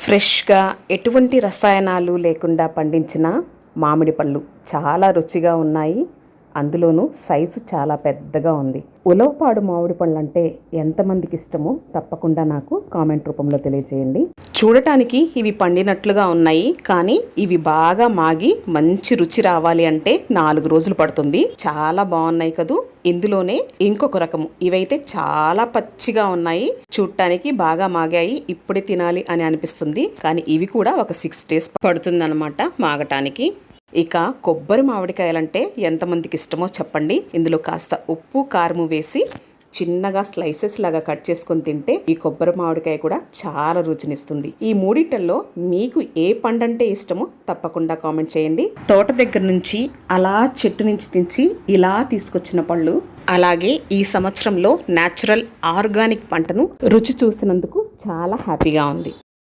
ఫ్రెష్గా ఎటువంటి రసాయనాలు లేకుండా పండించిన మామిడి పళ్ళు చాలా రుచిగా ఉన్నాయి. అందులోనూ సైజు చాలా పెద్దగా ఉంది. ఉలవపాడు మామిడి పళ్ళు అంటే ఎంతమందికి ఇష్టమో తప్పకుండా నాకు కామెంట్ రూపంలో తెలియజేయండి. చూడటానికి ఇవి పండినట్లుగా ఉన్నాయి, కానీ ఇవి బాగా మాగి మంచి రుచి రావాలి అంటే 4 రోజులు పడుతుంది. చాలా బాగున్నాయి కదూ. ఇందులోనే ఇంకొక రకము, ఇవైతే చాలా పచ్చిగా ఉన్నాయి, చూడటానికి బాగా మాగాయి, ఇప్పుడే తినాలి అని అనిపిస్తుంది. కానీ ఇవి కూడా ఒక 6 days పడుతుందన్నమాట మాగటానికి. ఇక కొబ్బరి మామిడికాయలంటే ఎంతమందికి ఇష్టమో చెప్పండి. ఇందులో కాస్త ఉప్పు కారము వేసి చిన్నగా స్లైసెస్ లాగా కట్ చేసుకొని తింటే ఈ కొబ్బరి మామిడికాయ కూడా చాలా రుచినిస్తుంది. ఈ మూడిటల్లో మీకు ఏ పండంటే ఇష్టమో తప్పకుండా కామెంట్ చేయండి. తోట దగ్గర నుంచి అలా చెట్టు నుంచి తెంచి ఇలా తీసుకొచ్చిన పళ్ళు, అలాగే ఈ సంవత్సరంలో న్యాచురల్ ఆర్గానిక్ పంటను రుచి చూసినందుకు చాలా హ్యాపీగా ఉంది.